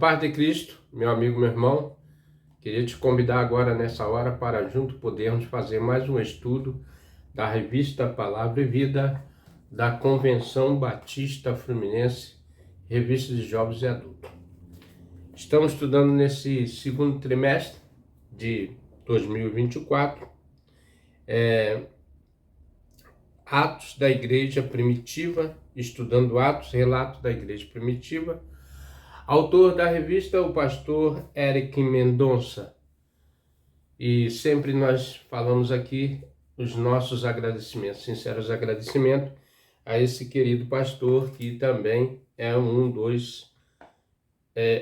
paz de Cristo, meu amigo, meu irmão, queria te convidar agora nessa hora para junto podermos fazer mais um estudo da revista Palavra e Vida da Convenção Batista Fluminense, revista de jovens e adultos. Estamos estudando nesse segundo trimestre de 2024, Atos da Igreja Primitiva, estudando Atos, relato da Igreja Primitiva. Autor da revista, o pastor Eric Mendonça. E sempre nós falamos aqui os nossos agradecimentos, sinceros agradecimentos a esse querido pastor, que também é um dos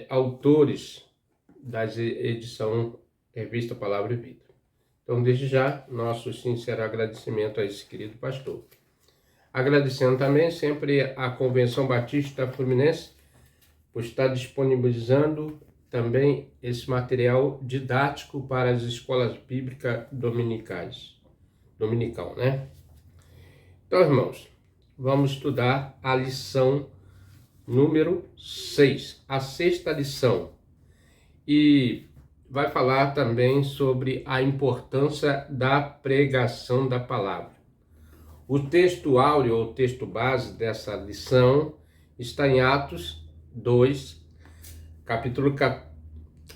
autores da edição Revista Palavra e Vida. Então, desde já, nosso sincero agradecimento a esse querido pastor. Agradecendo também sempre a Convenção Batista Fluminense, por estar disponibilizando também esse material didático para as escolas bíblicas dominical, né? Então, irmãos, vamos estudar a lição número 6, a sexta lição, e vai falar também sobre a importância da pregação da palavra. O texto áureo, ou texto base dessa lição, está em Atos 2,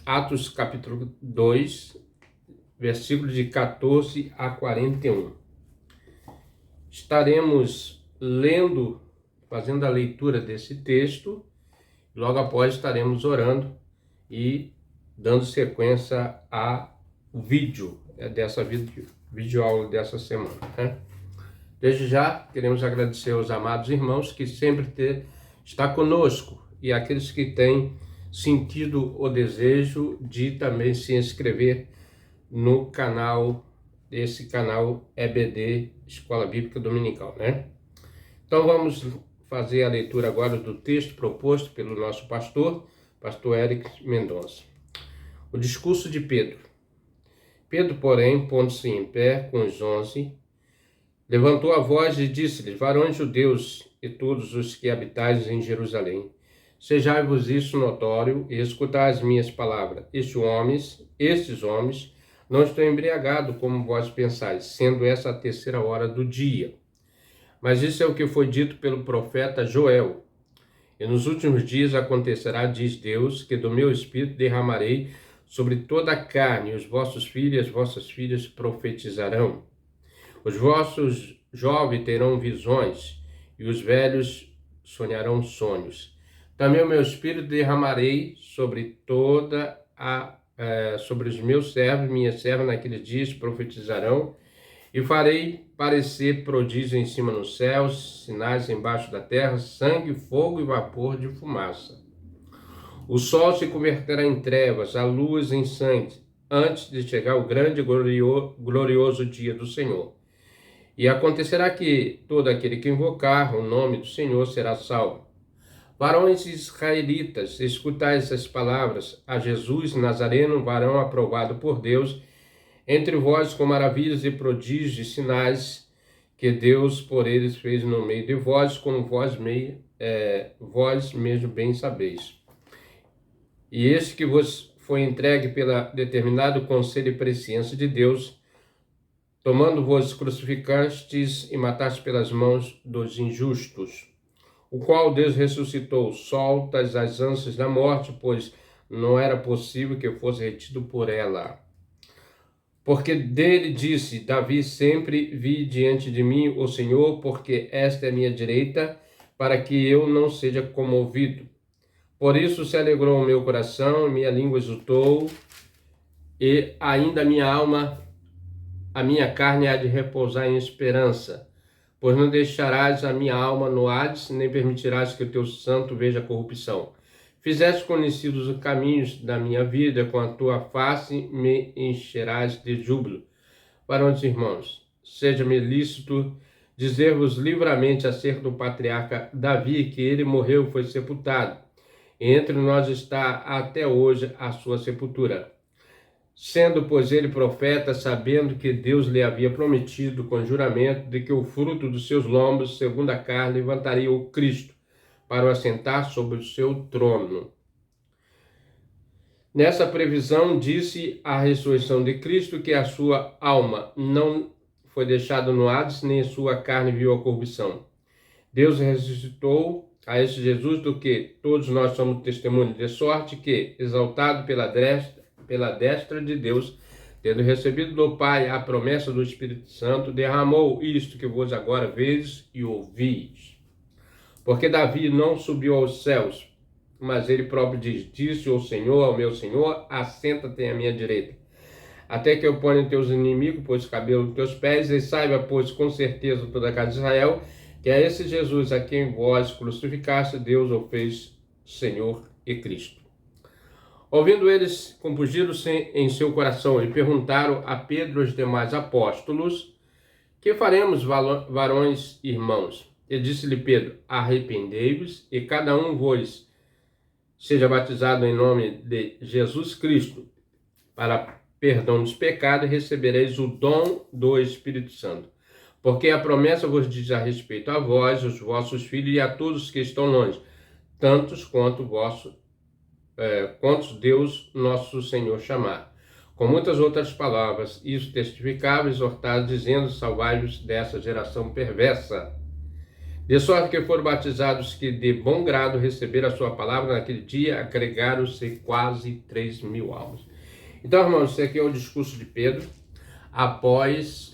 Atos capítulo 2, versículos de 14 a 41. Estaremos lendo, fazendo a leitura desse texto, logo após estaremos orando e dando sequência ao vídeo, dessa videoaula dessa semana, né? Desde já, queremos agradecer aos amados irmãos que sempre está conosco, e aqueles que têm sentido o desejo de também se inscrever no canal, esse canal EBD, Escola Bíblica Dominical, né? Então vamos fazer a leitura agora do texto proposto pelo nosso pastor Eric Mendonça. O discurso de Pedro. Pedro, porém, pondo-se em pé com os 11, levantou a voz e disse-lhes: varões judeus e todos os que habitais em Jerusalém, sejai-vos isso notório e escutai as minhas palavras. Estes homens não estão embriagados como vós pensais, sendo essa a terceira hora do dia. Mas isso é o que foi dito pelo profeta Joel. E nos últimos dias acontecerá, diz Deus, que do meu espírito derramarei sobre toda a carne, e os vossos filhos e as vossas filhas profetizarão. Os vossos jovens terão visões, e os velhos sonharão sonhos. Também o meu espírito derramarei sobre sobre os meus servos, minhas servas, naqueles dias profetizarão, e farei parecer prodígio em cima nos céus, sinais embaixo da terra, sangue, fogo e vapor de fumaça. O sol se converterá em trevas, a luz em sangue, antes de chegar o grande e glorioso dia do Senhor. E acontecerá que todo aquele que invocar o nome do Senhor será salvo. Varões israelitas, escutai essas palavras: a Jesus Nazareno, varão aprovado por Deus, entre vós com maravilhas e prodígios e sinais que Deus por eles fez no meio de vós, como vós mesmo bem sabeis. E este que vos foi entregue pela determinado conselho e presciência de Deus, tomando-vos crucificastes e matastes pelas mãos dos injustos, o qual Deus ressuscitou, soltas as ânsias da morte, pois não era possível que fosse retido por ela. Porque dele disse Davi: sempre vi diante de mim o Senhor, porque esta é minha direita, para que eu não seja comovido. Por isso se alegrou o meu coração, minha língua exultou, e ainda a minha carne há de repousar em esperança. Pois não deixarás a minha alma no Hades, nem permitirás que o teu santo veja corrupção. Fizeste conhecidos os caminhos da minha vida, com a tua face me encherás de júbilo. Varões e irmãos, seja-me lícito dizer-vos livremente acerca do patriarca Davi, que ele morreu e foi sepultado. E entre nós está até hoje a sua sepultura. Sendo, pois, ele profeta, sabendo que Deus lhe havia prometido com juramento de que o fruto dos seus lombos, segundo a carne, levantaria o Cristo, para o assentar sobre o seu trono. Nessa previsão, disse a ressurreição de Cristo que a sua alma não foi deixada no Hades, nem a sua carne viu a corrupção. Deus ressuscitou a esse Jesus do que todos nós somos testemunhos, de sorte que, exaltado pela destra de Deus, tendo recebido do Pai a promessa do Espírito Santo, derramou isto que vos agora vedes e ouvis. Porque Davi não subiu aos céus, mas ele próprio diz, disse o Senhor ao meu Senhor, assenta-te à minha direita, até que eu ponha em teus inimigos, pois cabelo dos teus pés, e saiba, pois, com certeza toda a casa de Israel, que é esse Jesus a quem vós crucificaste, Deus o fez Senhor e Cristo. Ouvindo eles, compungiram-se em seu coração e perguntaram a Pedro e os demais apóstolos, que faremos, varões irmãos? E disse-lhe Pedro, arrependei-vos e cada um vos seja batizado em nome de Jesus Cristo para perdão dos pecados e recebereis o dom do Espírito Santo. Porque a promessa vos diz a respeito a vós, os vossos filhos e a todos que estão longe, tantos quantos Deus nosso Senhor chamar. Com muitas outras palavras, isso testificava, exortava, dizendo, salvai-vos dessa geração perversa. De sorte que foram batizados que de bom grado receberam a sua palavra naquele dia, agregaram-se quase 3.000 almas. Então, irmãos, esse aqui é o discurso de Pedro, após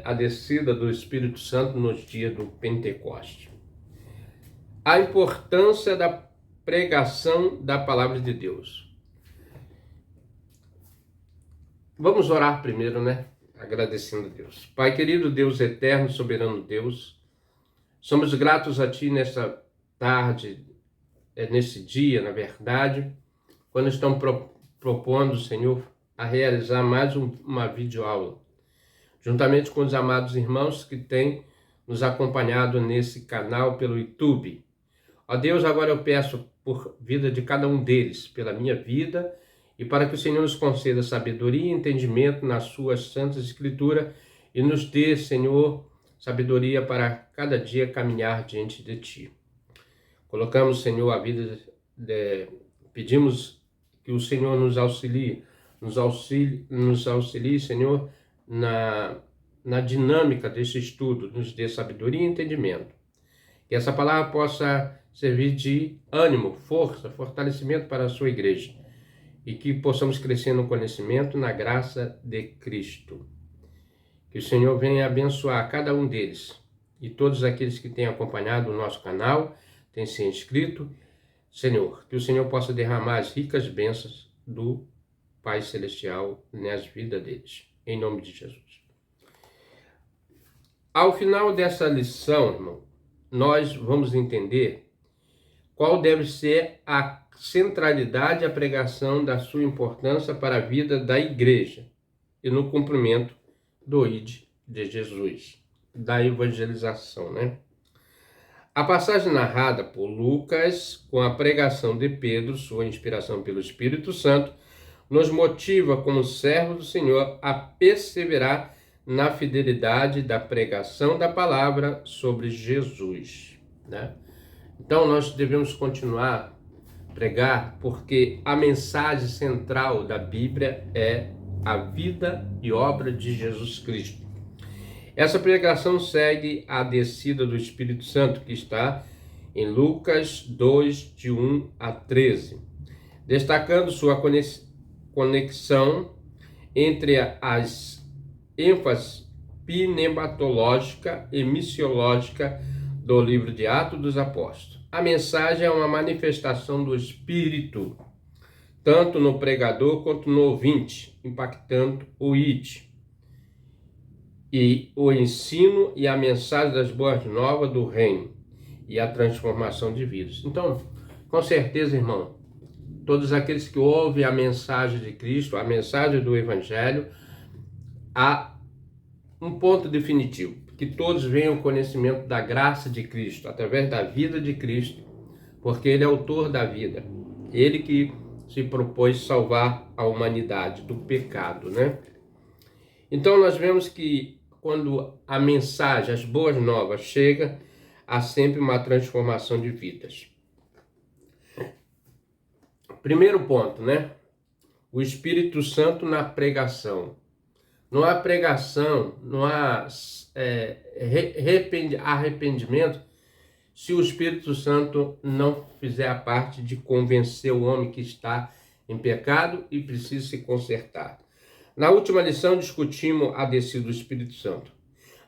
a descida do Espírito Santo nos dias do Pentecoste. A importância da pregação da palavra de Deus. Vamos orar primeiro, né? Agradecendo a Deus. Pai querido, Deus eterno, soberano Deus, somos gratos a Ti nessa tarde, nesse dia, na verdade, quando estamos propondo, Senhor, a realizar mais uma videoaula, juntamente com os amados irmãos que têm nos acompanhado nesse canal pelo YouTube. Ó Deus, agora eu peço por vida de cada um deles, pela minha vida, e para que o Senhor nos conceda sabedoria e entendimento nas suas santas escrituras e nos dê, Senhor, sabedoria para cada dia caminhar diante de Ti. Colocamos, Senhor, a vida, pedimos que o Senhor nos auxilie, Senhor, na dinâmica desse estudo, nos dê sabedoria e entendimento. Que essa palavra possa servir de ânimo, força, fortalecimento para a sua igreja. E que possamos crescer no conhecimento, na graça de Cristo. Que o Senhor venha abençoar cada um deles e todos aqueles que têm acompanhado o nosso canal, têm se inscrito. Senhor, que o Senhor possa derramar as ricas bênçãos do Pai Celestial nas vidas deles. Em nome de Jesus. Ao final dessa lição, irmão, nós vamos entender qual deve ser a centralidade e a pregação da sua importância para a vida da igreja e no cumprimento do ID de Jesus, da evangelização, né? A passagem narrada por Lucas, com a pregação de Pedro, sua inspiração pelo Espírito Santo, nos motiva como servos do Senhor a perseverar na fidelidade da pregação da palavra sobre Jesus, né? Então nós devemos continuar a pregar, porque a mensagem central da Bíblia é a vida e obra de Jesus Cristo. Essa pregação segue a descida do Espírito Santo, que está em Lucas 2, de 1 a 13, destacando sua conexão entre as ênfase pneumatológica e missiológica do livro de Atos dos Apóstolos. A mensagem é uma manifestação do Espírito, tanto no pregador quanto no ouvinte, impactando o ID, e o ensino e a mensagem das boas novas do reino e a transformação de vidas. Então, com certeza, irmão, todos aqueles que ouvem a mensagem de Cristo, a mensagem do Evangelho, há um ponto definitivo, que todos venham ao conhecimento da graça de Cristo, através da vida de Cristo, porque Ele é autor da vida, Ele que se propôs salvar a humanidade do pecado, né? Então nós vemos que quando a mensagem, as boas novas chega, há sempre uma transformação de vidas. Primeiro ponto, né? o Espírito Santo na pregação. Não há pregação, não há arrependimento se o Espírito Santo não fizer a parte de convencer o homem que está em pecado e precisa se consertar. Na última lição discutimos a descida do Espírito Santo,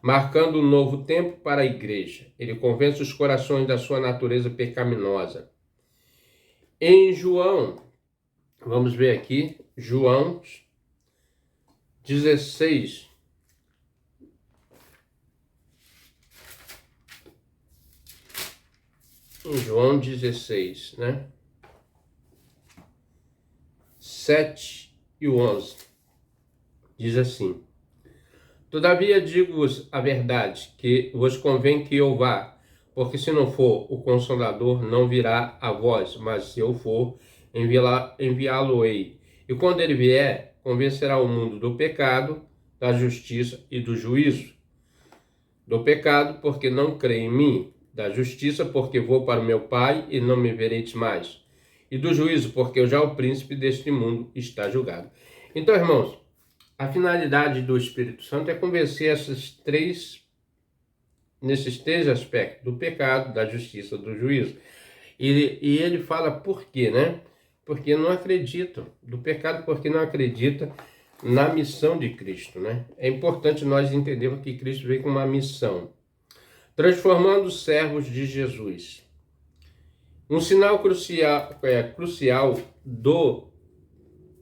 marcando um novo tempo para a igreja. Ele convence os corações da sua natureza pecaminosa. Em João, vamos ver aqui, João 16. Em João 16, né? 7 e 11. Diz assim: Todavia digo-vos a verdade, que vos convém que eu vá, porque se não for, o Consolador não virá a vós, mas se eu for, enviá-lo-ei. E quando ele vier, convencerá o mundo do pecado, da justiça e do juízo. Do pecado, porque não crê em mim. Da justiça, porque vou para o meu Pai e não me vereis mais. E do juízo, porque já o príncipe deste mundo está julgado. Então, irmãos, a finalidade do Espírito Santo é convencer nesses três aspectos, do pecado, da justiça, do juízo. E ele fala por quê, né? Porque não acreditam. Do pecado, porque não acreditam na missão de Cristo, né? É importante nós entendermos que Cristo veio com uma missão. Transformando os servos de Jesus. Um sinal crucial do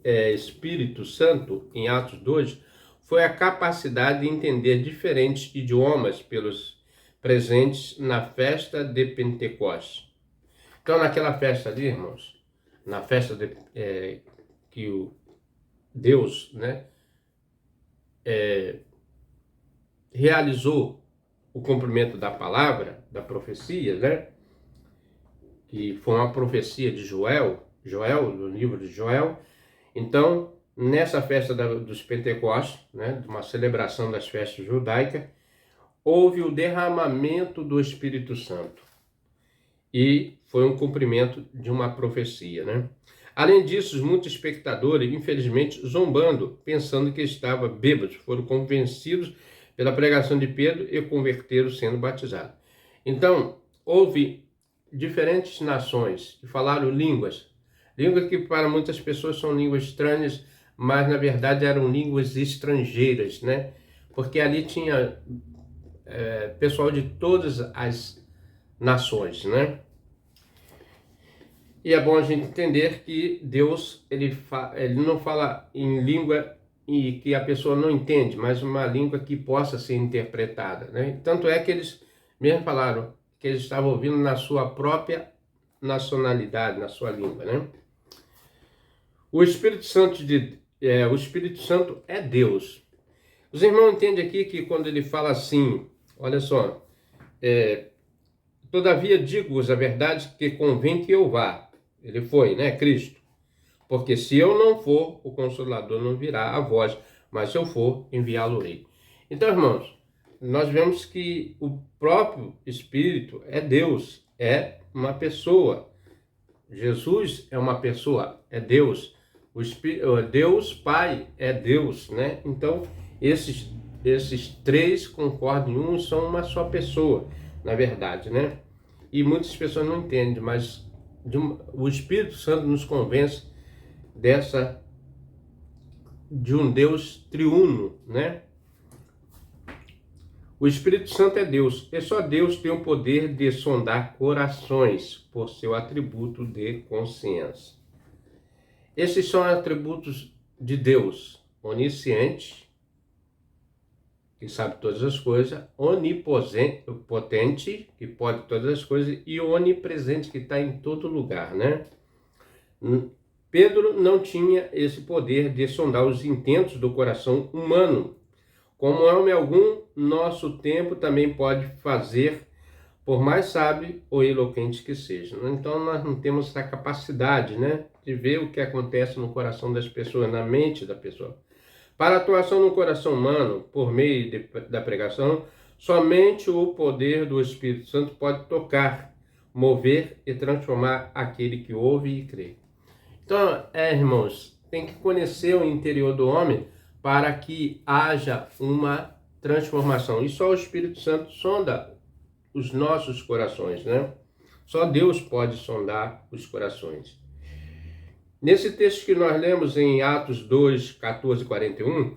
Espírito Santo, em Atos 2, foi a capacidade de entender diferentes idiomas pelos presentes na festa de Pentecostes. Então, naquela festa ali, irmãos, na festa que o Deus, né, realizou o cumprimento da palavra, da profecia, né, que foi uma profecia de Joel, no livro de Joel. Então, nessa festa dos Pentecostes, né, de uma celebração das festas judaicas, houve o derramamento do Espírito Santo. E foi um cumprimento de uma profecia, né? Além disso, muitos espectadores, infelizmente, zombando, pensando que estava bêbados, foram convencidos pela pregação de Pedro e converteram sendo batizados. Então, houve diferentes nações que falaram línguas que para muitas pessoas são línguas estranhas, mas na verdade eram línguas estrangeiras, né? Porque ali tinha pessoal de todas as nações, né? E é bom a gente entender que Deus, ele não fala em língua e que a pessoa não entende, mas uma língua que possa ser interpretada, né? Tanto é que eles mesmo falaram que eles estavam ouvindo na sua própria nacionalidade, na sua língua, né? O Espírito Santo é Deus. Os irmãos entendem aqui que quando ele fala assim, olha só, todavia digo-vos a verdade, que convém que eu vá. Ele foi, né, Cristo? Porque se eu não for, o Consolador não virá a vós, mas se eu for, enviá-lo-ei. Então, irmãos, nós vemos que o próprio Espírito é Deus, é uma pessoa. Jesus é uma pessoa, é Deus. Deus Pai é Deus, né? Então, esses três concordam em um, são uma só pessoa, na verdade, né? E muitas pessoas não entendem, mas o Espírito Santo nos convence de um Deus triuno, né? O Espírito Santo é Deus, e só Deus tem o poder de sondar corações por seu atributo de consciência. Esses são atributos de Deus: onisciente, que sabe todas as coisas, onipotente, que pode todas as coisas, e onipresente, que está em todo lugar, né? Pedro não tinha esse poder de sondar os intentos do coração humano. Como homem algum, nosso tempo também pode fazer, por mais sábio ou eloquente que seja. Então, nós não temos essa capacidade, né, de ver o que acontece no coração das pessoas, na mente da pessoa. Para a atuação no coração humano, por meio da pregação, somente o poder do Espírito Santo pode tocar, mover e transformar aquele que ouve e crê. Então, irmãos, tem que conhecer o interior do homem para que haja uma transformação. E só o Espírito Santo sonda os nossos corações, né? Só Deus pode sondar os corações. Nesse texto que nós lemos em Atos 2, 14 e 41,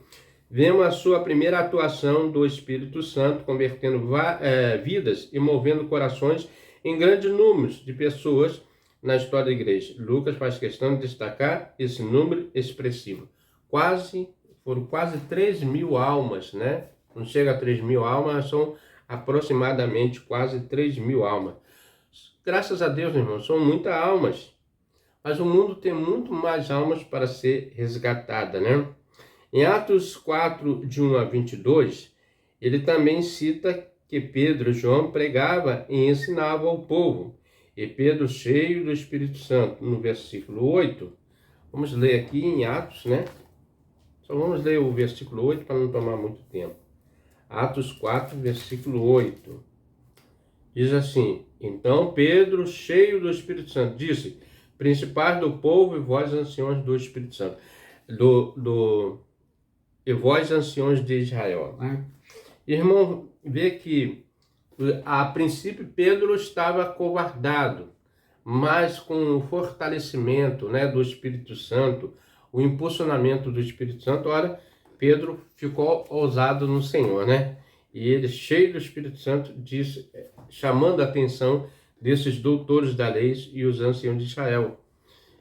vemos a sua primeira atuação do Espírito Santo, convertendo vidas e movendo corações em grandes números de pessoas na história da igreja. Lucas faz questão de destacar esse número expressivo. Foram quase 3.000 almas, né? Não chega a 3.000 almas, são aproximadamente quase 3.000 almas. Graças a Deus, irmão, são muitas almas. Mas o mundo tem muito mais almas para ser resgatada, né? Em Atos 4, de 1 a 22, ele também cita que Pedro e João pregavam e ensinavam ao povo. E Pedro, cheio do Espírito Santo, no versículo 8, vamos ler aqui em Atos, né? Só vamos ler o versículo 8 para não tomar muito tempo. Atos 4, versículo 8. Diz assim: Então Pedro, cheio do Espírito Santo, disse: Principais do povo e vós anciões do Espírito Santo, e vós anciões de Israel. Né? Irmão, vê que a princípio Pedro estava acovardado, mas com o fortalecimento, né, do Espírito Santo, o impulsionamento do Espírito Santo, olha, Pedro ficou ousado no Senhor, né? E ele, cheio do Espírito Santo, disse, chamando a atenção desses doutores da lei e os anciãos de Israel.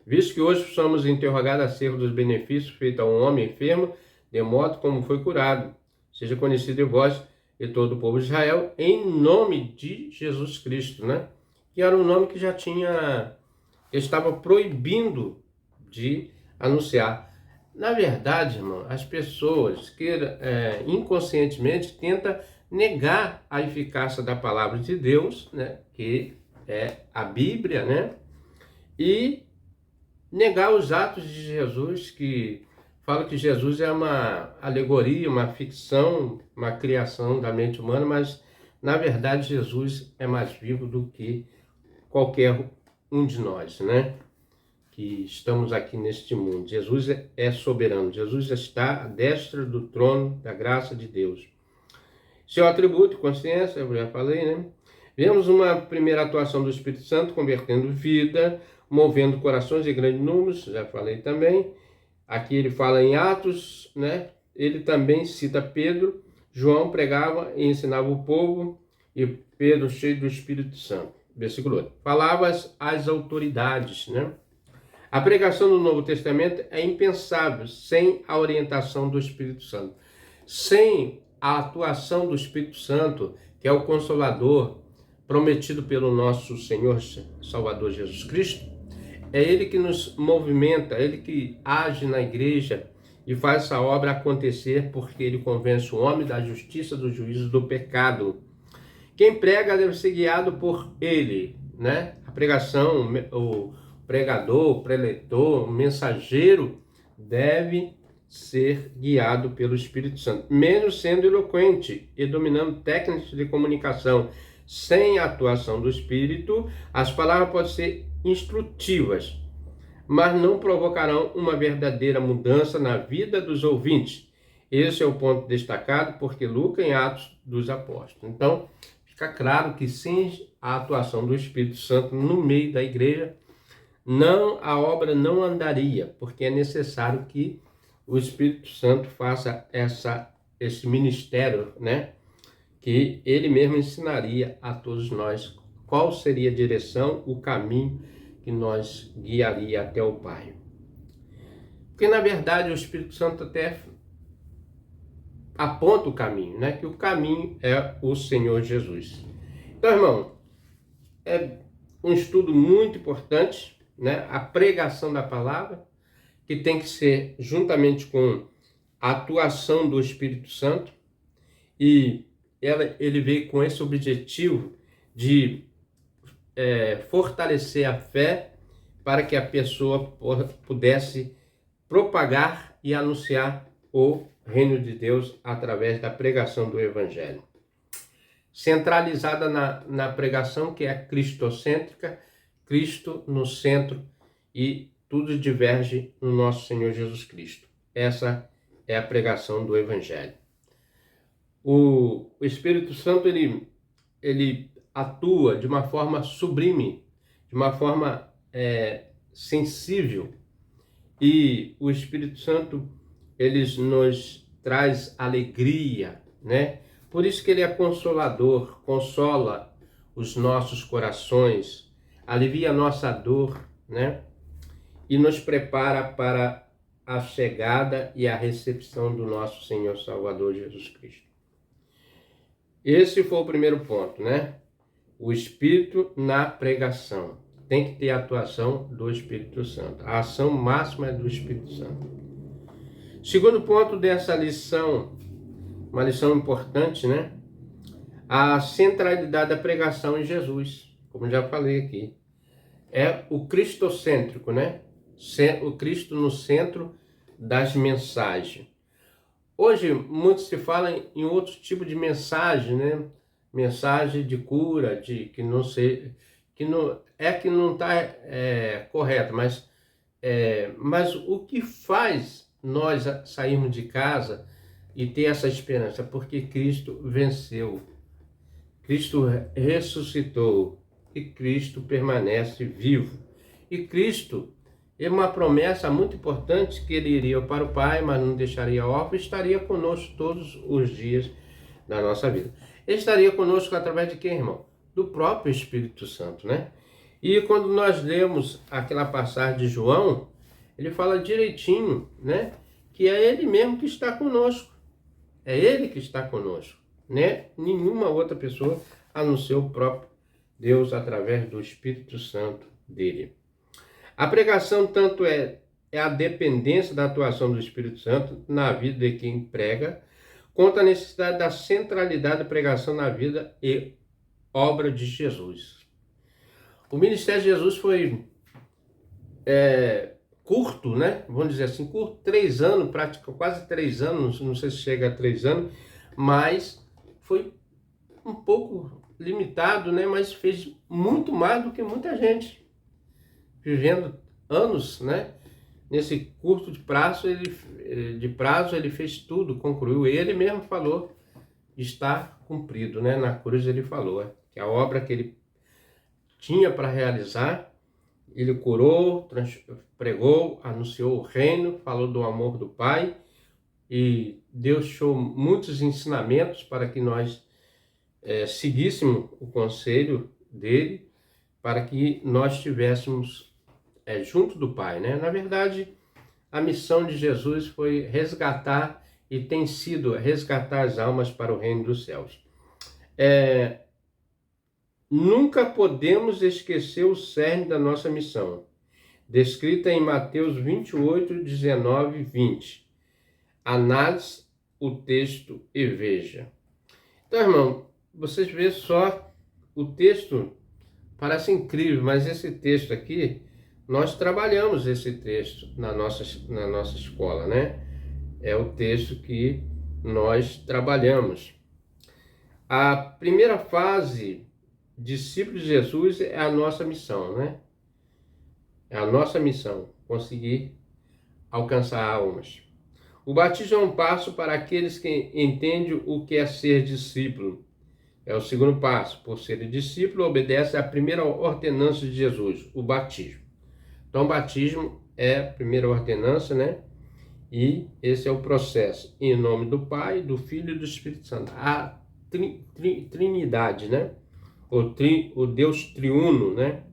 Visto que hoje somos interrogados acerca dos benefícios feitos a um homem enfermo, de modo como foi curado, seja conhecido de vós e todo o povo de Israel, em nome de Jesus Cristo, né? Que era um nome que já estava proibindo de anunciar. Na verdade, irmão, as pessoas que inconscientemente tentam negar a eficácia da palavra de Deus, né? Que é a Bíblia, né? E negar os atos de Jesus, que fala que Jesus é uma alegoria, uma ficção, uma criação da mente humana, mas na verdade Jesus é mais vivo do que qualquer um de nós, né? Que estamos aqui neste mundo. Jesus é soberano, Jesus está à destra do trono da graça de Deus. Seu atributo, consciência, eu já falei, né? Vemos uma primeira atuação do Espírito Santo, convertendo vida, movendo corações em grandes números, já falei também. Aqui ele fala em Atos, né? Ele também cita Pedro, João pregava e ensinava o povo, e Pedro cheio do Espírito Santo. Versículo 8. Falava às autoridades, né? A pregação do Novo Testamento é impensável sem a orientação do Espírito Santo. Sem a atuação do Espírito Santo, que é o Consolador, prometido pelo nosso Senhor Salvador Jesus Cristo, é Ele que nos movimenta, é Ele que age na igreja e faz essa obra acontecer, porque Ele convence o homem da justiça, do juízo, do pecado. Quem prega deve ser guiado por Ele, né? A pregação, o pregador, o preletor, o mensageiro deve ser guiado pelo Espírito Santo, mesmo sendo eloquente e dominando técnicas de comunicação. Sem a atuação do Espírito, as palavras podem ser instrutivas, mas não provocarão uma verdadeira mudança na vida dos ouvintes. Esse é o ponto destacado porque Lucas em Atos dos Apóstolos. Então, fica claro que sem a atuação do Espírito Santo no meio da igreja, a obra não andaria, porque é necessário que o Espírito Santo faça esse ministério, né? Que ele mesmo ensinaria a todos nós qual seria a direção, o caminho que nós guiaria até o Pai. Porque, na verdade, o Espírito Santo até aponta o caminho, né? Que o caminho é o Senhor Jesus. Então, irmão, é um estudo muito importante, né? A pregação da palavra, que tem que ser juntamente com a atuação do Espírito Santo, e ele veio com esse objetivo de fortalecer a fé para que a pessoa pudesse propagar e anunciar o reino de Deus através da pregação do Evangelho. Centralizada na pregação que é cristocêntrica, Cristo no centro, e tudo diverge no nosso Senhor Jesus Cristo. Essa é a pregação do Evangelho. O Espírito Santo, ele atua de uma forma sublime, de uma forma sensível. E o Espírito Santo, ele nos traz alegria, né? Por isso que ele é consolador, consola os nossos corações, alivia a nossa dor, né? E nos prepara para a chegada e a recepção do nosso Senhor Salvador Jesus Cristo. Esse foi o primeiro ponto, né? O Espírito na pregação. Tem que ter a atuação do Espírito Santo. A ação máxima é do Espírito Santo. Segundo ponto dessa lição, uma lição importante, né? A centralidade da pregação em Jesus, como já falei aqui. É o cristocêntrico, né? O Cristo no centro das mensagens. Hoje, muito se fala em outro tipo de mensagem, né? Mensagem de cura, que não está correto, mas o que faz nós sairmos de casa e ter essa esperança? Porque Cristo venceu, Cristo ressuscitou e Cristo permanece vivo. E Cristo é uma promessa muito importante, que ele iria para o Pai, mas não deixaria órfão, estaria conosco todos os dias da nossa vida. Ele estaria conosco através de quem, irmão? Do próprio Espírito Santo, né? E quando nós lemos aquela passagem de João, ele fala direitinho, né? Que é ele mesmo que está conosco. É ele que está conosco, né? Nenhuma outra pessoa, a não ser o próprio Deus, através do Espírito Santo dele. A pregação tanto é a dependência da atuação do Espírito Santo na vida de quem prega, quanto a necessidade da centralidade da pregação na vida e obra de Jesus. O ministério de Jesus foi curto, né? Vamos dizer assim, curto, 3 anos, quase 3 anos, não sei se chega a 3 anos, mas foi um pouco limitado, né? Mas fez muito mais do que muita gente, vivendo anos, né? Nesse curto de prazo, ele fez tudo, concluiu. Ele mesmo falou, está cumprido, né? Na cruz ele falou que a obra que ele tinha para realizar, ele curou, pregou, anunciou o reino, falou do amor do Pai e deixou muitos ensinamentos para que nós seguíssemos o conselho dele, para que nós estivéssemos junto do Pai, né? Na verdade, a missão de Jesus foi resgatar, e tem sido resgatar as almas para o reino dos céus. Nunca podemos esquecer o cerne da nossa missão, descrita em Mateus 28, 19 e 20. Análise o texto e veja. Então, irmão, vocês veem só, o texto parece incrível, mas esse texto aqui, nós trabalhamos esse texto na nossa escola, né? É o texto que nós trabalhamos. A primeira fase, discípulo de Jesus, é a nossa missão, né? É a nossa missão, conseguir alcançar almas. O batismo é um passo para aqueles que entendem o que é ser discípulo. É o segundo passo. Por ser discípulo, obedece à primeira ordenança de Jesus, o batismo. Então, o batismo é a primeira ordenança, né? E esse é o processo. Em nome do Pai, do Filho e do Espírito Santo. A Trinidade, né? O Deus triuno, né?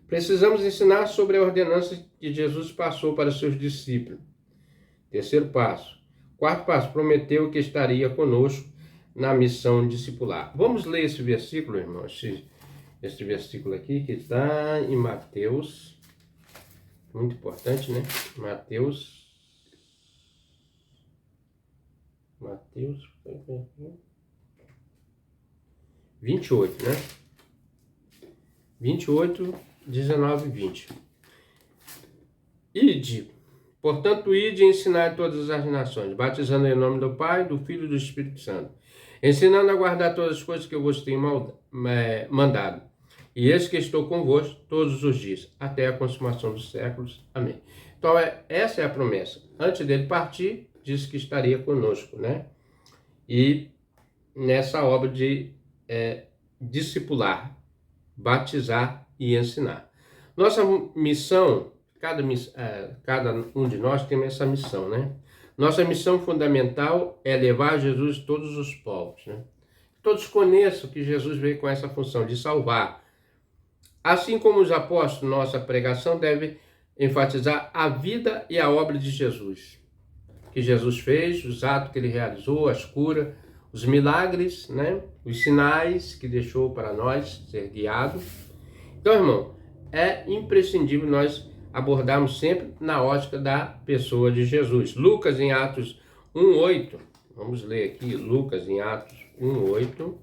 Precisamos ensinar sobre a ordenança que Jesus passou para seus discípulos. Terceiro passo. Quarto passo, prometeu que estaria conosco na missão discipular. Vamos ler esse versículo, irmãos. Esse versículo aqui que está em Mateus. Muito importante, né? Mateus 28, né? 28, 19 e 20. Ide, portanto, ide e ensinai todas as nações, batizando em nome do Pai, do Filho e do Espírito Santo, ensinando a guardar todas as coisas que eu vos tenho mandado. E eis que estou convosco todos os dias, até a consumação dos séculos. Amém. Então, essa é a promessa. Antes dele partir, disse que estaria conosco, né? E nessa obra de discipular, batizar e ensinar. Nossa missão, cada um de nós tem essa missão, né? Nossa missão fundamental é levar Jesus a todos os povos, né? Todos conheçam que Jesus veio com essa função de salvar. Assim como os apóstolos, nossa pregação deve enfatizar a vida e a obra de Jesus. Que Jesus fez, os atos que ele realizou, as curas, os milagres, né? Os sinais que deixou para nós ser guiados. Então, irmão, é imprescindível nós abordarmos sempre na ótica da pessoa de Jesus. Lucas em Atos 1:8, vamos ler aqui, Lucas em Atos 1:8,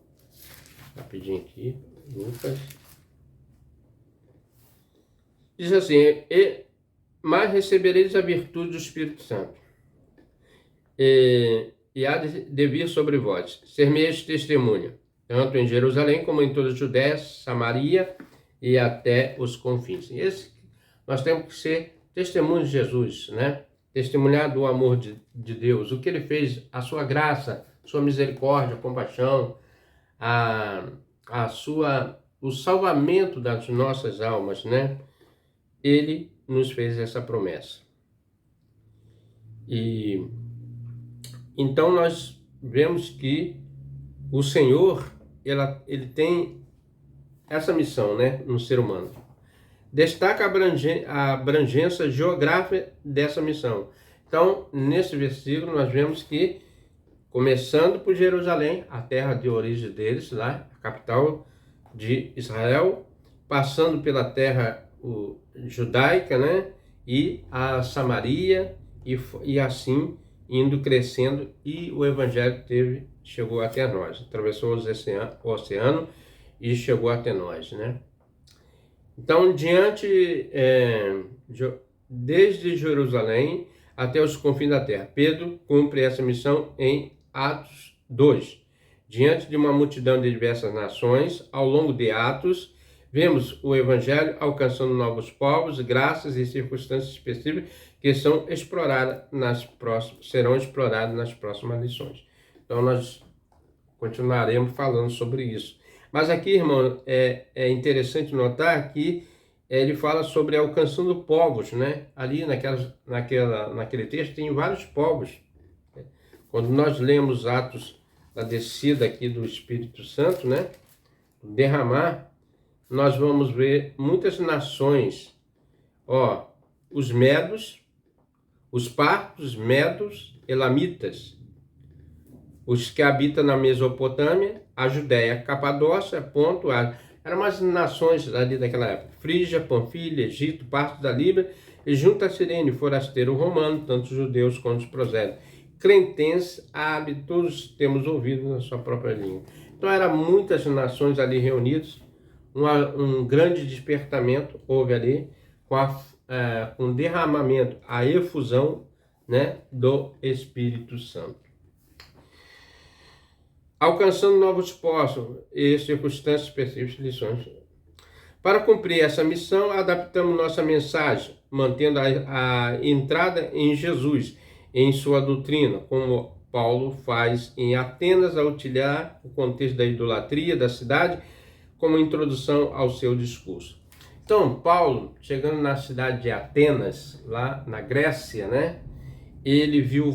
rapidinho aqui, Lucas. Diz assim, mas recebereis a virtude do Espírito Santo, e há de vir sobre vós, ser-me-eis testemunha, tanto em Jerusalém como em toda a Judéia, Samaria e até os confins. Nós temos que ser testemunhos de Jesus, né? Testemunhar do amor de Deus, o que ele fez, a sua graça, sua misericórdia, compaixão, o salvamento das nossas almas, né? Ele nos fez essa promessa. E então nós vemos que o Senhor, ele tem essa missão, né, no ser humano. Destaca a abrangência geográfica dessa missão. Então, nesse versículo, nós vemos que, começando por Jerusalém, a terra de origem deles, lá, a capital de Israel, passando pela terra judaica, né, e a Samaria, e assim indo crescendo, e o evangelho chegou até nós, atravessou o oceano e chegou até nós, né? Então, desde Jerusalém até os confins da terra, Pedro cumpre essa missão em Atos 2. Diante de uma multidão de diversas nações, ao longo de Atos, vemos o evangelho alcançando novos povos, graças e circunstâncias específicas que serão exploradas nas próximas lições. Então, nós continuaremos falando sobre isso. Mas aqui, irmão, é interessante notar que ele fala sobre alcançando povos, né? Ali naquele texto tem vários povos. Quando nós lemos Atos da descida aqui do Espírito Santo, né? Derramar, nós vamos ver muitas nações. Os medos, os partos, medos, elamitas, os que habitam na Mesopotâmia, a Judéia, Capadócia, Ponto, eram umas nações ali daquela época, Frígia, Panfilha, Egito, parte da Líbia, e junto a Cirene, forasteiro romano, tanto os judeus quanto os prosélitos, cretenses, árabes, todos temos ouvido na sua própria língua. Então eram muitas nações ali reunidas, um grande despertamento houve ali, com derramamento, a efusão, né, do Espírito Santo. Alcançando novos postos e circunstâncias específicas, lições. Para cumprir essa missão, adaptamos nossa mensagem, mantendo a entrada em Jesus, em sua doutrina, como Paulo faz em Atenas, ao utilizar o contexto da idolatria da cidade como introdução ao seu discurso. Então, Paulo, chegando na cidade de Atenas, lá na Grécia, né? Ele viu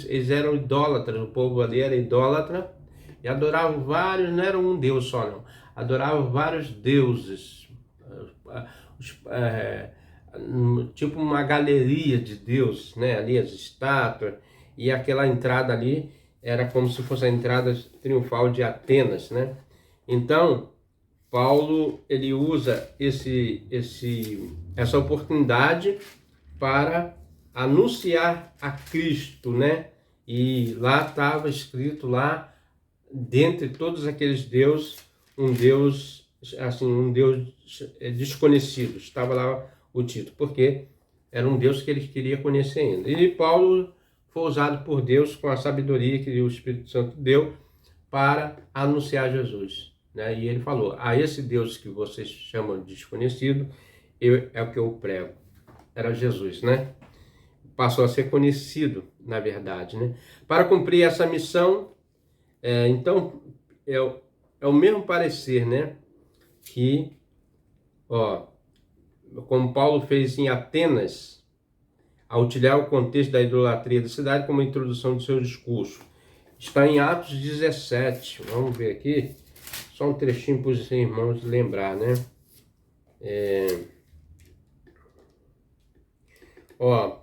eles eram idólatras, o povo ali era idólatra, e adoravam vários, não era um deus só não, adoravam vários deuses, tipo uma galeria de deuses, né? Ali as estátuas, e aquela entrada ali era como se fosse a entrada triunfal de Atenas, né? Então, Paulo, ele usa essa oportunidade para anunciar a Cristo, né? E lá estava escrito lá, dentre todos aqueles deuses, um Deus desconhecido. Estava lá o título, porque era um Deus que ele queria conhecer ainda. E Paulo foi usado por Deus com a sabedoria que o Espírito Santo deu para anunciar Jesus, né? E ele falou: a esse Deus que vocês chamam de desconhecido, é o que eu prego. Era Jesus, né? Passou a ser conhecido, na verdade, né? Para cumprir essa missão, então, é o mesmo parecer, né? Que, ó, como Paulo fez em Atenas, a utilizar o contexto da idolatria da cidade como introdução do seu discurso. Está em Atos 17. Vamos ver aqui. Só um trechinho para os irmãos lembrar, né?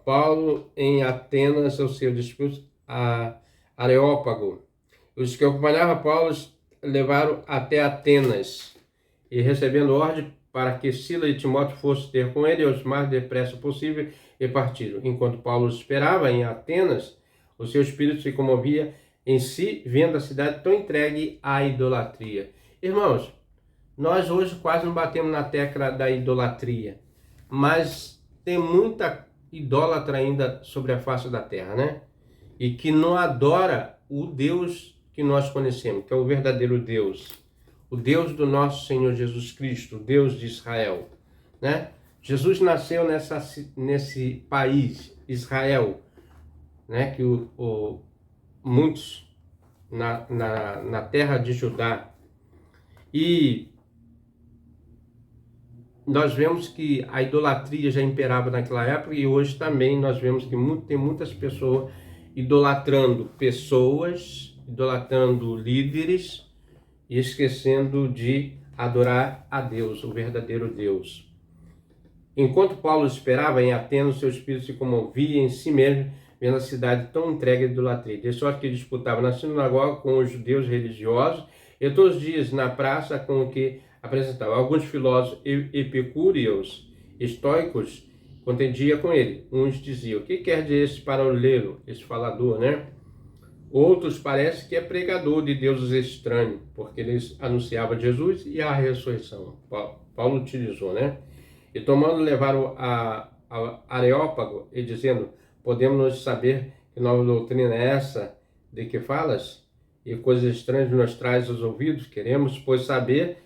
Paulo em Atenas, o seu discurso a Areópago. Os que acompanhavam Paulo levaram até Atenas e, recebendo ordem para que Silas e Timóteo fossem ter com ele, os mais depressa possível, e partiram. Enquanto Paulo esperava em Atenas, o seu espírito se comovia em si, vendo a cidade tão entregue à idolatria. Irmãos, nós hoje quase não batemos na tecla da idolatria, mas tem muita idólatra ainda sobre a face da terra, né? E que não adora o Deus que nós conhecemos, que é o verdadeiro Deus, o Deus do nosso Senhor Jesus Cristo, o Deus de Israel, né? Jesus nasceu nesse país, Israel, né? Que muitos na terra de Judá. E nós vemos que a idolatria já imperava naquela época, e hoje também nós vemos que tem muitas pessoas idolatrando líderes, e esquecendo de adorar a Deus, o verdadeiro Deus. Enquanto Paulo esperava em Atenas, seu espírito se comovia em si mesmo, vendo a cidade tão entregue à idolatria. De sorte que disputava na sinagoga com os judeus religiosos, e todos os dias na praça com o que apresentava. Alguns filósofos epicúreos, estoicos, contendia com ele. Uns diziam: o que quer dizer esse paralelo, esse falador, né? Outros parece que é pregador de deuses estranhos, porque eles anunciavam Jesus e a ressurreição. Paulo utilizou, né? E tomando, levaram a Areópago e dizendo: podemos saber que nova doutrina é essa de que falas? E coisas estranhas nos traz aos ouvidos? Queremos, pois, saber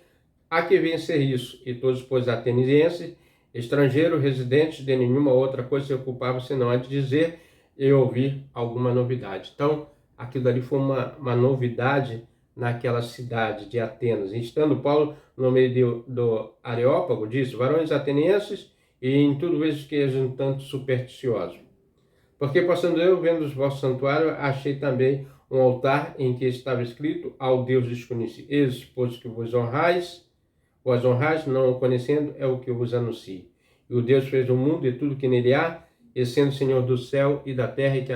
a que vem ser isso. E todos, pois, atenienses, estrangeiros, residentes, de nenhuma outra coisa se ocupavam, senão a de dizer e ouvir alguma novidade. Então, aquilo dali foi uma novidade naquela cidade de Atenas. Estando Paulo no meio do Areópago, disse: varões atenienses, e em tudo vejo que és um tanto supersticiosos. Porque passando eu, vendo os vossos santuários, achei também um altar em que estava escrito: ao Deus desconhecido. Eis, pois, que vos honrais, não o conhecendo, é o que eu vos anuncio. E o Deus fez o mundo e tudo que nele há, e sendo Senhor do céu e da terra, e que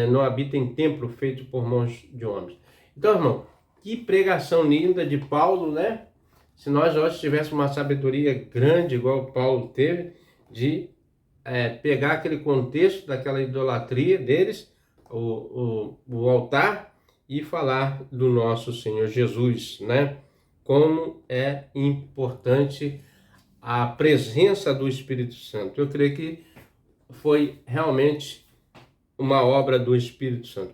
não habita em templo feito por mãos de homens. Então, irmão, que pregação linda de Paulo, né? Se nós hoje tivéssemos uma sabedoria grande, igual Paulo teve, de pegar aquele contexto daquela idolatria deles, o altar, e falar do nosso Senhor Jesus, né? Como é importante a presença do Espírito Santo. Eu creio que foi realmente uma obra do Espírito Santo.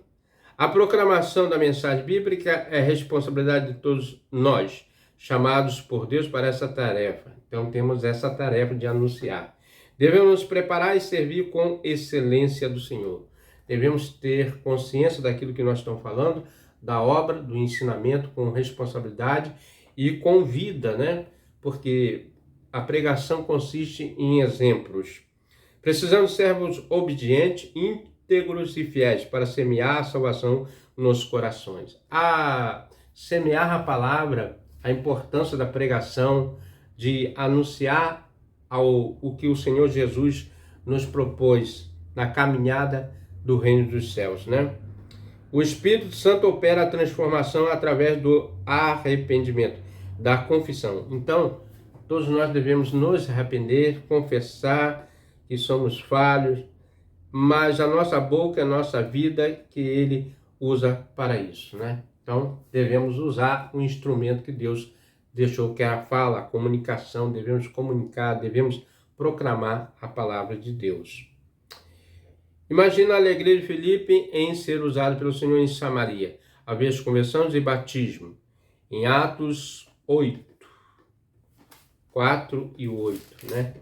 A proclamação da mensagem bíblica é responsabilidade de todos nós, chamados por Deus para essa tarefa. Então temos essa tarefa de anunciar. Devemos nos preparar e servir com excelência do Senhor. Devemos ter consciência daquilo que nós estamos falando, da obra, do ensinamento, com responsabilidade e com vida, né? Porque a pregação consiste em exemplos. Precisamos ser servos obedientes, íntegros e fiéis para semear a salvação nos corações. Semear a palavra, a importância da pregação, de anunciar o que o Senhor Jesus nos propôs na caminhada do reino dos céus, né? O Espírito Santo opera a transformação através do arrependimento, da confissão. Então, todos nós devemos nos arrepender, confessar que somos falhos, mas a nossa boca, a nossa vida, que Ele usa para isso, né? Então, devemos usar o instrumento que Deus deixou, que é a fala, a comunicação. Devemos comunicar, devemos proclamar a palavra de Deus. Imagina a alegria de Filipe em ser usado pelo Senhor em Samaria, haver conversões e batismo. em Atos 8, 4 e 8, né?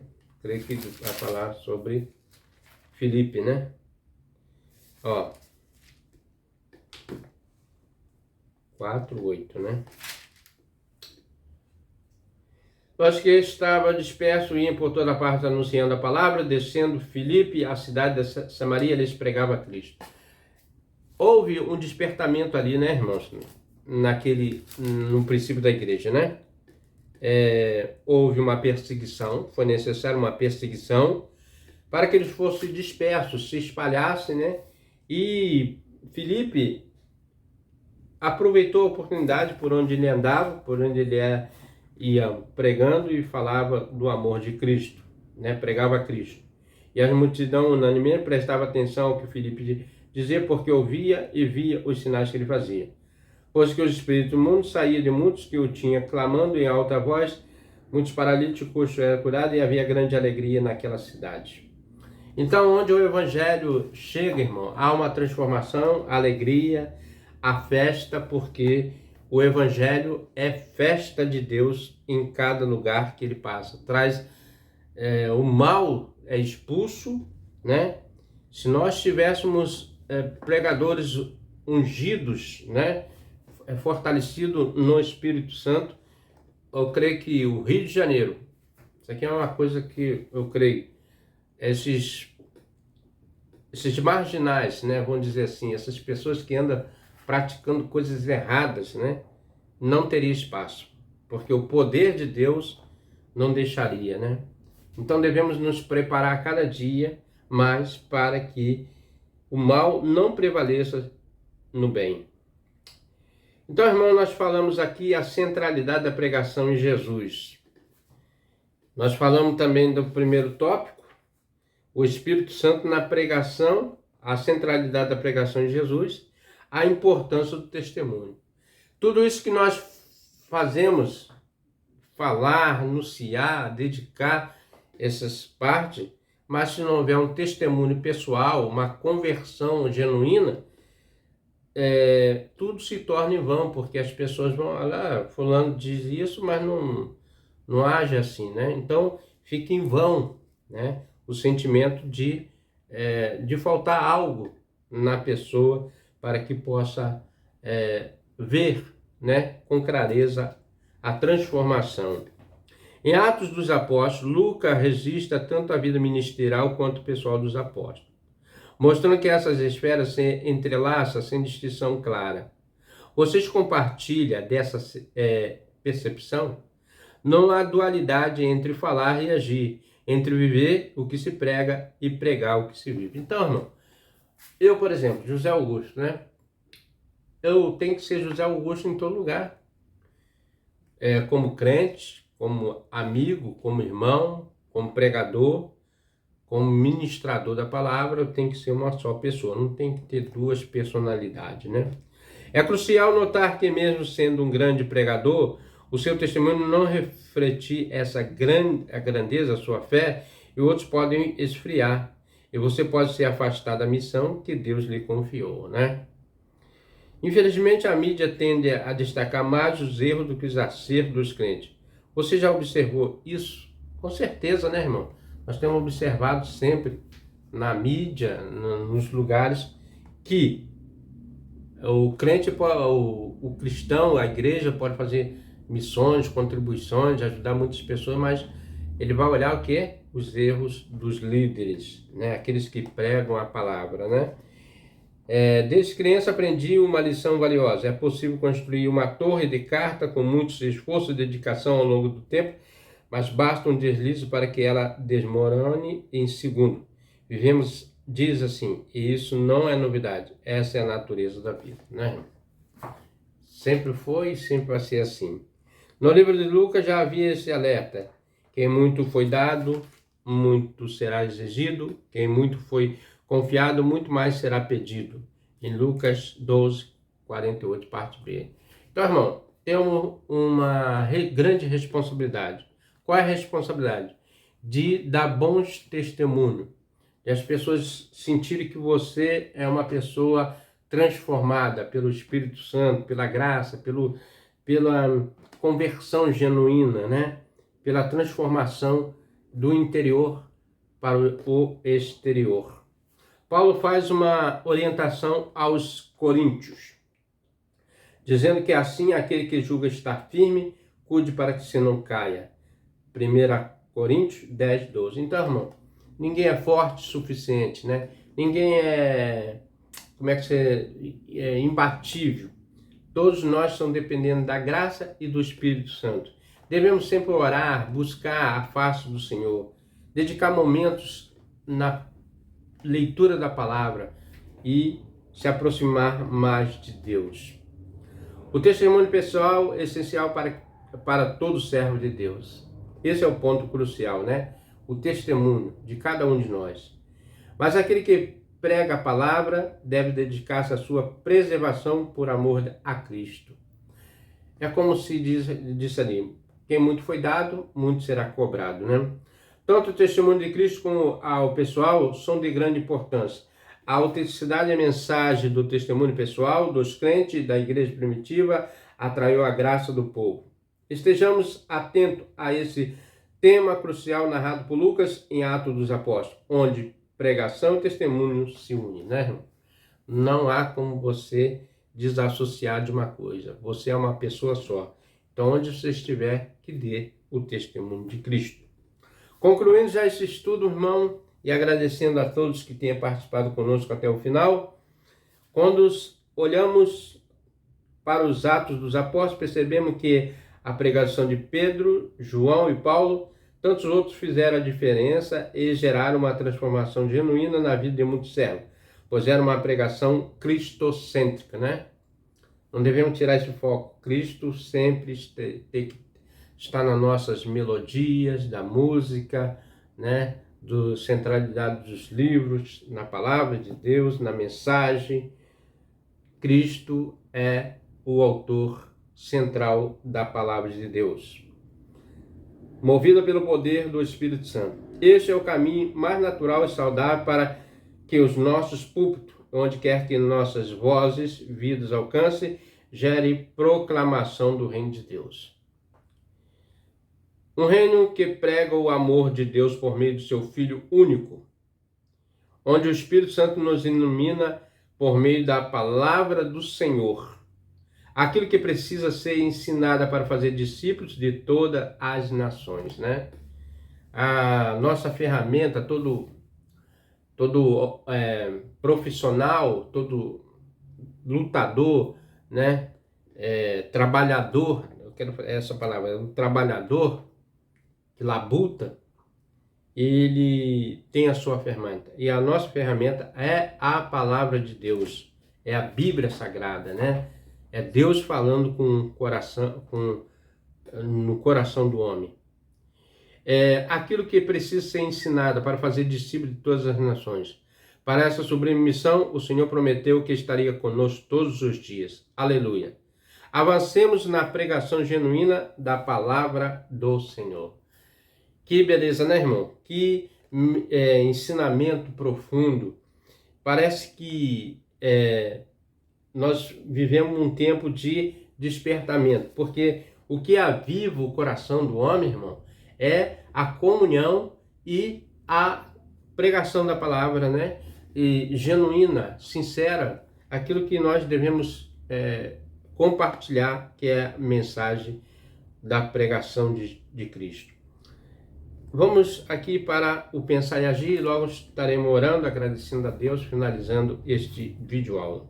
Creio que vai falar sobre Filipe, né? Ó, 4, 8, né? Nós que estava disperso e iam por toda parte anunciando a palavra, descendo Filipe, a cidade de Samaria, eles pregavam a Cristo. Houve um despertamento ali, né, irmãos? No princípio da igreja, né? Houve uma perseguição, foi necessária uma perseguição para que eles fossem dispersos, se espalhassem, né? E Filipe aproveitou a oportunidade por onde ele andava, por onde ele ia pregando e falava do amor de Cristo, né? Pregava a Cristo. E a multidão unanimemente prestava atenção ao que Filipe dizia, porque ouvia e via os sinais que ele fazia. Pois que os espíritos imundos saíam de muitos que o tinham, clamando em alta voz, muitos paralíticos eram curados e havia grande alegria naquela cidade. Então, onde o evangelho chega, irmão, há uma transformação, alegria, a festa, porque o evangelho é festa de Deus em cada lugar que ele passa. O mal é expulso, né? Se nós tivéssemos pregadores ungidos, né? Fortalecido no Espírito Santo, eu creio que o Rio de Janeiro, isso aqui é uma coisa que eu creio, esses marginais, né, vamos dizer assim, essas pessoas que andam praticando coisas erradas, né, não teria espaço, porque o poder de Deus não deixaria, né? Então devemos nos preparar a cada dia mais para que o mal não prevaleça no bem. Então, irmão, nós falamos aqui a centralidade da pregação em Jesus. Nós falamos também do primeiro tópico, o Espírito Santo na pregação, a centralidade da pregação em Jesus, a importância do testemunho. Tudo isso que nós fazemos, falar, anunciar, dedicar essas partes, mas se não houver um testemunho pessoal, uma conversão genuína, tudo se torna em vão, porque as pessoas vão lá, fulano diz isso, mas não age assim, né? Então fica em vão, né? O sentimento de faltar algo na pessoa para que possa ver, né, com clareza a transformação. Em Atos dos Apóstolos, Lucas registra tanto a vida ministerial quanto o pessoal dos apóstolos, mostrando que essas esferas se entrelaçam sem distinção clara. Vocês compartilham dessa percepção? Não há dualidade entre falar e agir, entre viver o que se prega e pregar o que se vive. Então, irmão, eu, por exemplo, José Augusto, né? Eu tenho que ser José Augusto em todo lugar. Como crente, como amigo, como irmão, como pregador, como ministrador da palavra, eu tenho que ser uma só pessoa, não tem que ter duas personalidades, né? É crucial notar que mesmo sendo um grande pregador, o seu testemunho não refletir a grandeza, a sua fé, e outros podem esfriar, e você pode ser afastado da missão que Deus lhe confiou, né? Infelizmente, a mídia tende a destacar mais os erros do que os acertos dos crentes. Você já observou isso? Com certeza, né, irmão? Nós temos observado sempre na mídia, nos lugares, que o crente, o cristão, a igreja pode fazer missões, contribuições, ajudar muitas pessoas, mas ele vai olhar o quê? Os erros dos líderes, né? Aqueles que pregam a palavra, né? Desde criança aprendi uma lição valiosa. É possível construir uma torre de carta com muito esforço e dedicação ao longo do tempo, mas basta um deslize para que ela desmorone em segundo. Vivemos, diz assim, e isso não é novidade. Essa é a natureza da vida, né? Sempre foi e sempre vai ser assim. No livro de Lucas já havia esse alerta. Quem muito foi dado, muito será exigido. Quem muito foi confiado, muito mais será pedido. Em Lucas 12, 48, parte B. Então, irmão, temos uma grande responsabilidade. Qual é a responsabilidade? De dar bons testemunhos. De as pessoas sentirem que você é uma pessoa transformada pelo Espírito Santo, pela graça, pela conversão genuína, né? Pela transformação do interior para o exterior. Paulo faz uma orientação aos coríntios, dizendo que assim aquele que julga estar firme, cuide para que se não caia. 1 Coríntios 10, 12. Então, irmão, ninguém é forte o suficiente, né? Ninguém é, imbatível. Todos nós estamos dependendo da graça e do Espírito Santo. Devemos sempre orar, buscar a face do Senhor, dedicar momentos na leitura da palavra e se aproximar mais de Deus. O testemunho pessoal é essencial para todo servo de Deus. Esse é o ponto crucial, né? O testemunho de cada um de nós. Mas aquele que prega a palavra deve dedicar-se à sua preservação por amor a Cristo. É como se disse ali, quem muito foi dado, muito será cobrado, né? Tanto o testemunho de Cristo como ao pessoal são de grande importância. A autenticidade e a mensagem do testemunho pessoal dos crentes da igreja primitiva atraiu a graça do povo. Estejamos atentos a esse tema crucial narrado por Lucas em Atos dos Apóstolos, onde pregação e testemunho se unem, né, irmão? Não há como você desassociar de uma coisa. Você é uma pessoa só. Então, onde você estiver, que dê o testemunho de Cristo. Concluindo já esse estudo, irmão, e agradecendo a todos que tenham participado conosco até o final, quando olhamos para os Atos dos Apóstolos, percebemos que a pregação de Pedro, João e Paulo, tantos outros fizeram a diferença e geraram uma transformação genuína na vida de muitos servos, pois era uma pregação cristocêntrica, né? Não devemos tirar esse foco. Cristo sempre tem que estar nas nossas melodias, da música, né? Da centralidade dos livros, na palavra de Deus, na mensagem. Cristo é o autor central da palavra de Deus, movida pelo poder do Espírito Santo. Este é o caminho mais natural e saudável para que os nossos púlpitos, onde quer que nossas vozes, vidas alcancem, gere proclamação do reino de Deus. Um reino que prega o amor de Deus por meio do seu Filho único, onde o Espírito Santo nos ilumina por meio da palavra do Senhor. Aquilo que precisa ser ensinada para fazer discípulos de todas as nações, né? A nossa ferramenta, todo profissional, todo lutador, né? Trabalhador, eu quero essa palavra, um trabalhador que labuta, ele tem a sua ferramenta. E a nossa ferramenta é a palavra de Deus, é a Bíblia Sagrada, né? É Deus falando com o coração, no coração do homem. É aquilo que precisa ser ensinado para fazer discípulo de todas as nações. Para essa sublime missão, o Senhor prometeu que estaria conosco todos os dias. Aleluia. Avancemos na pregação genuína da palavra do Senhor. Que beleza, né, irmão? Que ensinamento profundo. Parece que nós vivemos um tempo de despertamento, porque o que aviva o coração do homem, irmão, é a comunhão e a pregação da palavra, né? E genuína, sincera, aquilo que nós devemos compartilhar, que é a mensagem da pregação de Cristo. Vamos aqui para o Pensar e Agir e logo estaremos orando, agradecendo a Deus, finalizando este vídeo aula.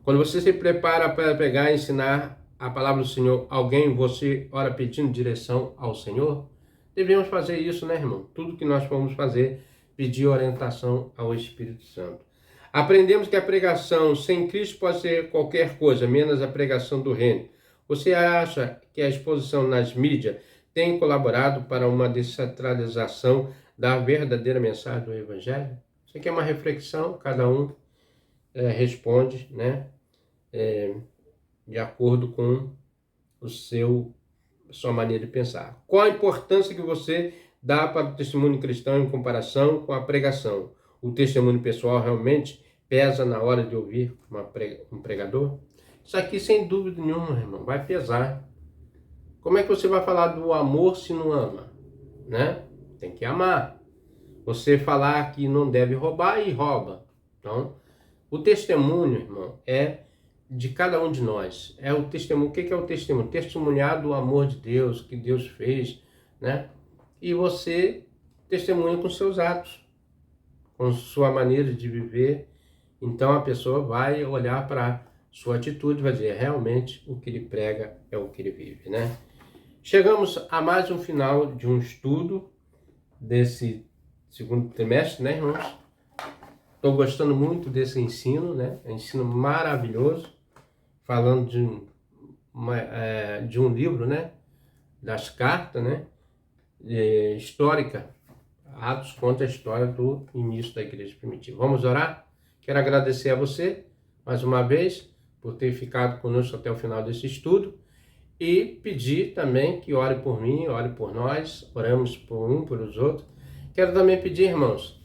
Quando você se prepara para pegar e ensinar a palavra do Senhor a alguém, você ora pedindo direção ao Senhor? Devemos fazer isso, né, irmão? Tudo que nós formos fazer, pedir orientação ao Espírito Santo. Aprendemos que a pregação sem Cristo pode ser qualquer coisa, menos a pregação do reino. Você acha que a exposição nas mídias tem colaborado para uma descentralização da verdadeira mensagem do Evangelho? Isso aqui é uma reflexão, cada um responde, né, de acordo com sua maneira de pensar. Qual a importância que você dá para o testemunho cristão em comparação com a pregação? O testemunho pessoal realmente pesa na hora de ouvir um pregador? Isso aqui, sem dúvida nenhuma, irmão, vai pesar. Como é que você vai falar do amor se não ama? Né? Tem que amar. Você falar que não deve roubar e rouba. Então, o testemunho, irmão, é de cada um de nós. É o testemunho. O que é o testemunho? Testemunhar do amor de Deus, que Deus fez, né? E você testemunha com seus atos, com sua maneira de viver. Então a pessoa vai olhar para sua atitude e vai dizer, realmente o que ele prega é o que ele vive, né? Chegamos a mais um final de um estudo desse segundo trimestre, né, irmãos? Estou gostando muito desse ensino, né? É um ensino maravilhoso, falando de um livro, né? Das cartas, né? Histórica. Atos conta a história do início da igreja primitiva. Vamos orar? Quero agradecer a você, mais uma vez, por ter ficado conosco até o final desse estudo e pedir também que ore por mim, ore por nós, oramos por um, por os outros. Quero também pedir, irmãos,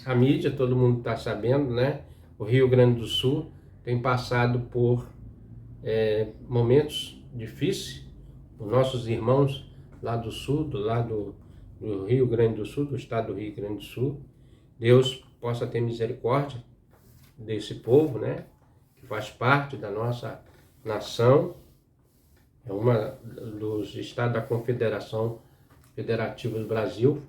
a mídia, todo mundo está sabendo, né? O Rio Grande do Sul tem passado por momentos difíceis. Os nossos irmãos lá do sul, do lado do Rio Grande do Sul, do estado do Rio Grande do Sul, Deus possa ter misericórdia desse povo, né? Que faz parte da nossa nação, é uma dos estados da Confederação Federativa do Brasil,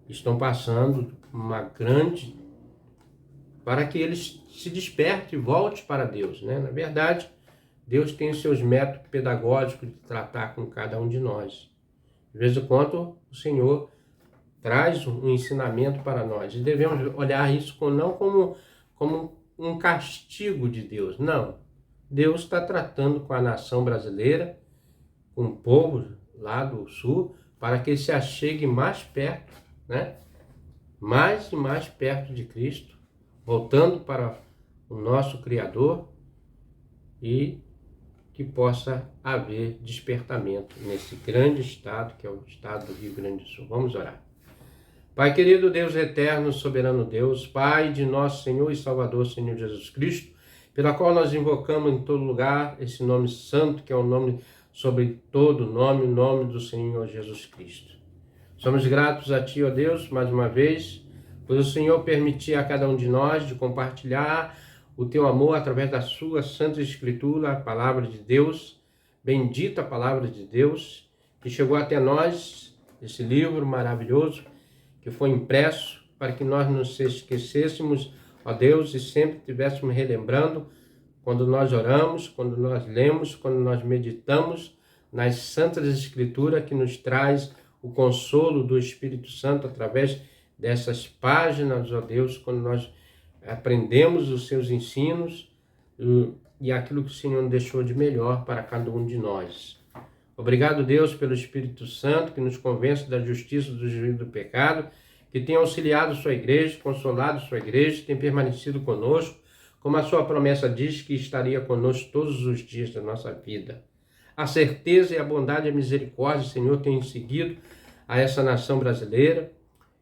estão passando uma grande, para que eles se despertem e voltem para Deus, né? Na verdade, Deus tem os seus métodos pedagógicos de tratar com cada um de nós. De vez em quando, o Senhor traz um ensinamento para nós. E devemos olhar isso não como um castigo de Deus. Não. Deus está tratando com a nação brasileira, com o povo lá do sul, para que ele se achegue mais perto, né? Mais e mais perto de Cristo, voltando para o nosso Criador, e que possa haver despertamento nesse grande estado, que é o estado do Rio Grande do Sul. Vamos orar. Pai querido, Deus eterno, soberano Deus, Pai de nosso Senhor e Salvador, Senhor Jesus Cristo, pela qual nós invocamos em todo lugar esse nome santo, que é o nome sobre todo nome, o nome do Senhor Jesus Cristo. Somos gratos a Ti, ó Deus, mais uma vez, pois o Senhor permitir a cada um de nós de compartilhar o Teu amor através da Sua Santa Escritura, a Palavra de Deus, bendita a Palavra de Deus, que chegou até nós, esse livro maravilhoso, que foi impresso para que nós não se esquecêssemos, ó Deus, e sempre estivéssemos relembrando quando nós oramos, quando nós lemos, quando nós meditamos nas Santas Escrituras, que nos traz o consolo do Espírito Santo através dessas páginas, ó Deus, quando nós aprendemos os seus ensinos e aquilo que o Senhor deixou de melhor para cada um de nós. Obrigado, Deus, pelo Espírito Santo, que nos convence da justiça, do juízo e do pecado, que tem auxiliado sua igreja, consolado sua igreja, tem permanecido conosco, como a sua promessa diz que estaria conosco todos os dias da nossa vida. A certeza e a bondade e a misericórdia, Senhor, tem seguido a essa nação brasileira.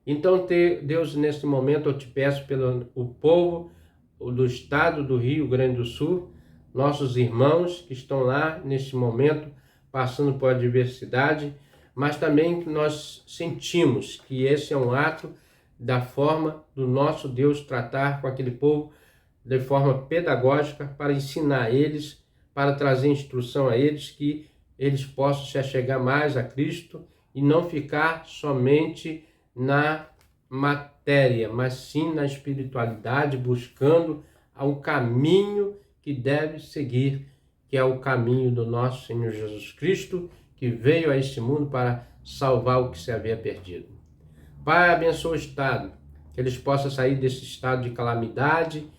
Então, Deus, neste momento, eu te peço pelo o povo do estado do Rio Grande do Sul, nossos irmãos que estão lá neste momento, passando por adversidade, mas também que nós sentimos que esse é um ato da forma do nosso Deus tratar com aquele povo de forma pedagógica, para ensinar a eles, para trazer instrução a eles, que eles possam se achegar mais a Cristo e não ficar somente na matéria, mas sim na espiritualidade, buscando um caminho que deve seguir, que é o caminho do nosso Senhor Jesus Cristo, que veio a este mundo para salvar o que se havia perdido. Pai, abençoa o Estado, que eles possam sair desse estado de calamidade,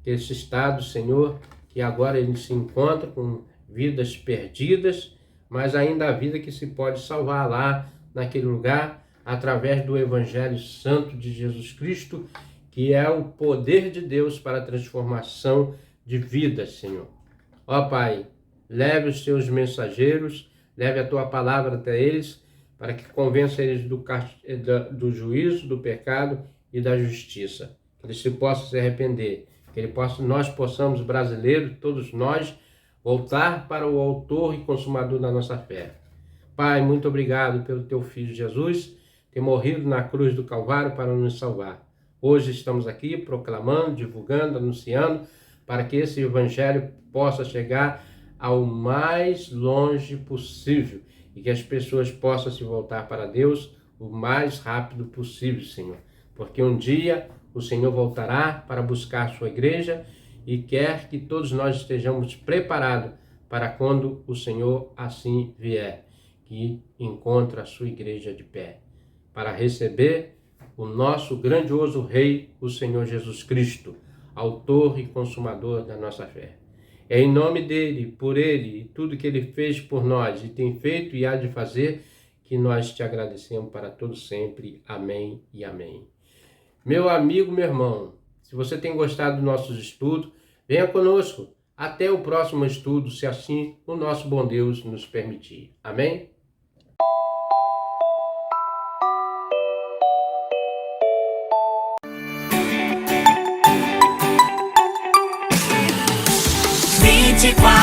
esse estado, Senhor, que agora eles se encontram com vidas perdidas, mas ainda a vida que se pode salvar lá, naquele lugar, através do Evangelho Santo de Jesus Cristo, que é o poder de Deus para a transformação de vidas, Senhor. Ó Pai, leve os teus mensageiros, leve a tua palavra até eles, para que convença eles do juízo, do pecado e da justiça. Que eles se possam se arrepender, Que nós possamos, brasileiros, todos nós, voltar para o autor e consumador da nossa fé. Pai, muito obrigado pelo teu Filho Jesus ter morrido na cruz do Calvário para nos salvar. Hoje estamos aqui proclamando, divulgando, anunciando, para que esse evangelho possa chegar ao mais longe possível e que as pessoas possam se voltar para Deus o mais rápido possível, Senhor. Porque um dia o Senhor voltará para buscar a sua igreja e quer que todos nós estejamos preparados para quando o Senhor assim vier, que encontre a sua igreja de pé, para receber o nosso grandioso Rei, o Senhor Jesus Cristo, autor e consumador da nossa fé. É em nome dele, por ele e tudo que ele fez por nós e tem feito e há de fazer, que nós te agradecemos para todos sempre. Amém e amém. Meu amigo, meu irmão, se você tem gostado dos nossos estudos, venha conosco. Até o próximo estudo, se assim o nosso bom Deus nos permitir. Amém? Vinte e quatro